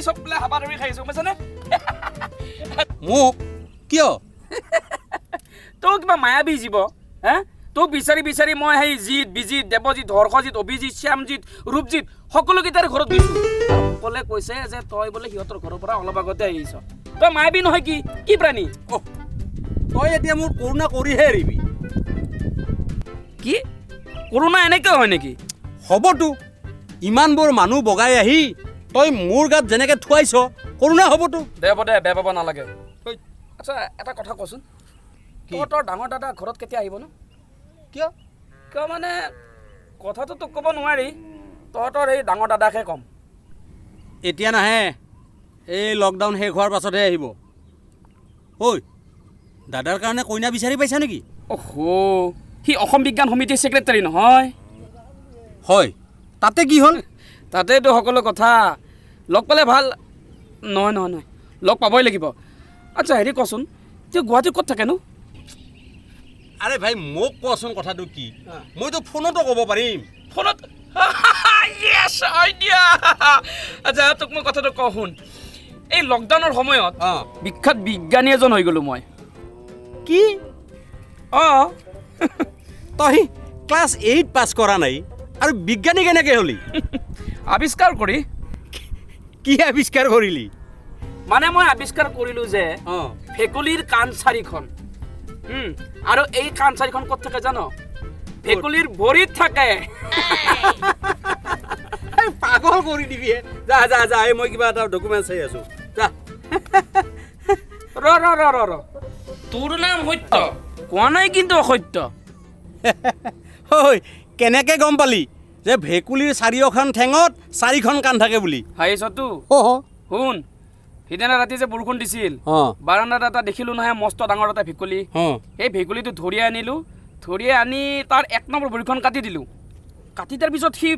চব বোলে হাবা ধৰি খাইছো বুজিছানে মোক কিয় তোক কিবা মায়াবী জীৱ হে তোক বিচাৰি বিচাৰি মই সেই জিত বিজিত দেৱজিত হৰ্ষজিত অভিজিত শ্যামজিত ৰূপজিত সকলোকেইটাৰ ঘৰত গৈছো সকলে কৈছে যে তই বোলে সিহঁতৰ ঘৰৰ পৰা অলপ আগতে আহিছ তই মায়াবী নহয় কি প্ৰাণী তই এতিয়া মোৰ কৰোণা কৰিহে এৰিবি কি কৰোণা এনেকৈ হয় নেকি হ'বতো ইমানবোৰ মানুহ বগাই আহি তই মোৰ গাত যেনেকৈ থুৱাইছ কৰোণা হ'বতো বেয়া পাব নালাগে আচ্ছা এটা কথা কচোন তোৰ ডাঙৰ দাদা ঘৰত কেতিয়া আহিব ন কিয় মানে কথাটো তোক ক'ব নোৱাৰি তহঁতৰ এই ডাঙৰ দাদাকহে ক'ম এতিয়া নাহে এই লকডাউন শেষ হোৱাৰ পাছতহে আহিব ঐ দাদাৰ কাৰণে কইনা বিচাৰি পাইছা নেকি সি অসম বিজ্ঞান সমিতিৰ ছেক্ৰেটাৰী নহয় হয় তাতে কি হ'ল তাতেতো সকলো কথা লগ পালে ভাল নহয় লগ পাবই লাগিব আচ্ছা হেৰি কচোন তই গুৱাহাটীত ক'ত থাকেনো আৰে ভাই মোক কোৱাচোন কথাটো কি মইতো ফোনতো ক'ব পাৰিম ফোনত আচ্ছা তোক মই কথাটো কওঁ শুন এই লকডাউনৰ সময়ত বিখ্যাত বিজ্ঞানী এজন হৈ গ'লো মই কি তই ক্লাছ 8 পাছ কৰা নাই আৰু বিজ্ঞানী কেনেকৈ হ'লি আৱিষ্কাৰ কৰি কি আৱিষ্কাৰ কৰিলি মানে মই আৱিষ্কাৰ কৰিলোঁ যে ভেকুলীৰ কাণ চাৰিখন আৰু এই কাণ চাৰিখন ক'ত থাকে জানো ভেকুলীৰ ভৰিত থাকে পাগল কৰি দিবি যা মই কিবা এটা ডকুমেণ্ট চাই আছো যা ৰ তোৰ নাম সত্য কোৱা নাই কিন্তু অসত্য ঐ কেনেকৈ গম পালি যে ভেকুলীৰ চাৰিওখন ঠেঙত চাৰিখন কাণ থাকে বুলি হাঁহিছতো শুন সিদিনা ৰাতি যে বৰষুণ দিছিল বাৰাণ্ডাত এটা দেখিলোঁ নহয় মস্ত ডাঙৰ এটা ভেকুলী সেই ভেকুলীটো ধৰিয়াই আনিলোঁ ধৰিয়াই আনি তাৰ 1 নম্বৰ ভৰিখন কাটি দিলোঁ কাটি দিয়াৰ পিছত সি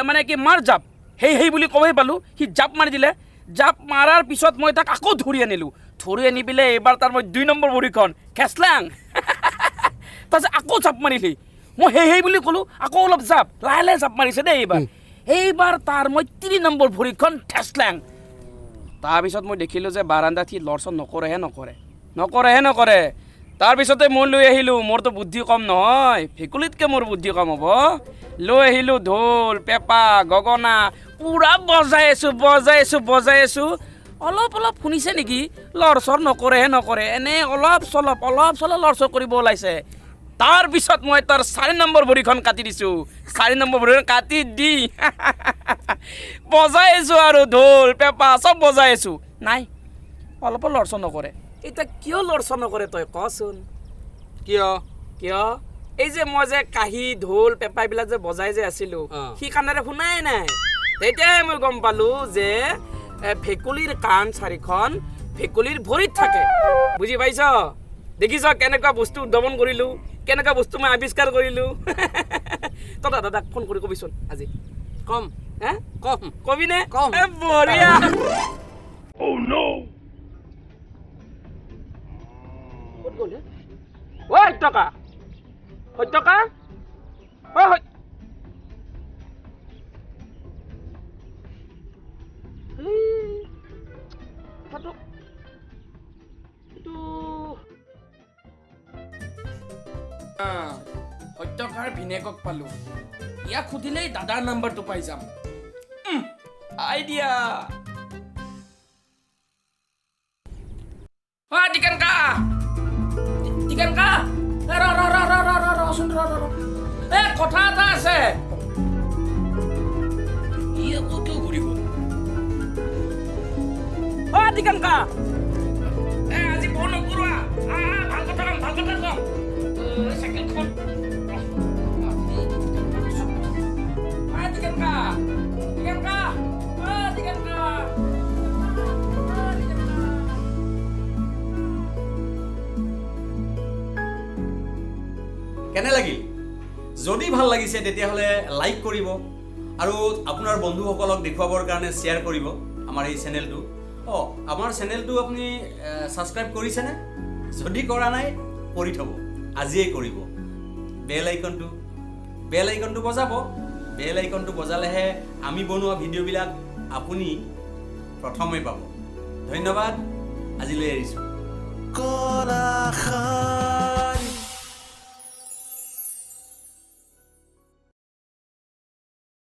মানে কি মাৰ জাপ সেই বুলি ক'বই পালোঁ সি জাপ মাৰি দিলে জাপ মাৰাৰ পিছত মই তাক আকৌ ধৰি আনিলোঁ ধৰি আনি পেলাই এইবাৰ তাৰ মই 2 নম্বৰ ভৰিখন খেচলাং তাৰপিছত আকৌ জাপ মাৰিলি মই সেই বুলি ক'লোঁ আকৌ অলপ জাপ লাহে জাপ মাৰিছে দেই এইবাৰ তাৰ মই 3 নম্বৰ ভৰিখন ঠেচলাং তাৰপিছত মই দেখিলোঁ যে বাৰাণ্ডাত সি লৰচৰ নকৰে তাৰপিছতে মই লৈ আহিলোঁ মোৰতো বুদ্ধি কম নহয় ভেকুলীতকৈ মোৰ বুদ্ধি কম হ'ব লৈ আহিলোঁ ঢোল পেঁপা গগনা পূৰা বজাই আছোঁ অলপ শুনিছে নেকি লৰচৰ নকৰে এনে অলপ চলপ লৰচৰ কৰিব ওলাইছে তাৰপিছত মই তাৰ 4 নম্বৰ ভৰিখন কাটি দিছোঁ 4 নম্বৰ ভৰিখন কাটি দি বজাই আছোঁ আৰু ঢোল পেঁপা চব বজাই আছোঁ নাই অলপ লৰচৰ নকৰে এতিয়া কিয় লৰচৰ নকৰে তই কচোন কিয় এই যে মই যে কাঁহী ঢোল পেঁপা এইবিলাক যে বজাই যে আছিলোঁ সি কাণেৰে শুনাই নাই তেতিয়াহে মই গম পালোঁ যে ভেকুলীৰ কাণ চাৰিখন ভেকুলীৰ ভৰিত থাকে বুজি পাইছ দেখিছ কেনেকুৱা বস্তু উদ্ভাৱন কৰিলোঁ কেনেকুৱা বস্তু মই আৱিষ্কাৰ কৰিলোঁ তই দাদাক ফোন কৰি কবিচোন আজি কম কবিনে বঢ়িয়া ক'ত গ'ল সত্যকা সত্যকাৰ ভিনেকক পালোঁ ইয়াক সুধিলেই দাদাৰ নাম্বাৰটো পাই যাম আইডিয়া টিকেন কা কথা এটা আছে টিকেন কা আজি ফোন নকৰোৱা ভাল কথা কম চাইকেলখন কেনে লাগিল যদি ভাল লাগিছে তেতিয়াহ'লে লাইক কৰিব আৰু আপোনাৰ বন্ধুসকলক দেখুৱাবৰ কাৰণে শ্বেয়াৰ কৰিব আমাৰ এই চেনেলটো আমাৰ চেনেলটো আপুনি ছাবস্ক্ৰাইব কৰিছেনে যদি কৰা নাই কৰি থ'ব আজিয়ে কৰিব বেল আইকনটো বজাব বেল আইকনটো বজালেহে আমি বনোৱা ভিডিঅ'বিলাক আপুনি প্ৰথমেই পাব। ধন্যবাদ, আজিলৈ এৰিছোঁ।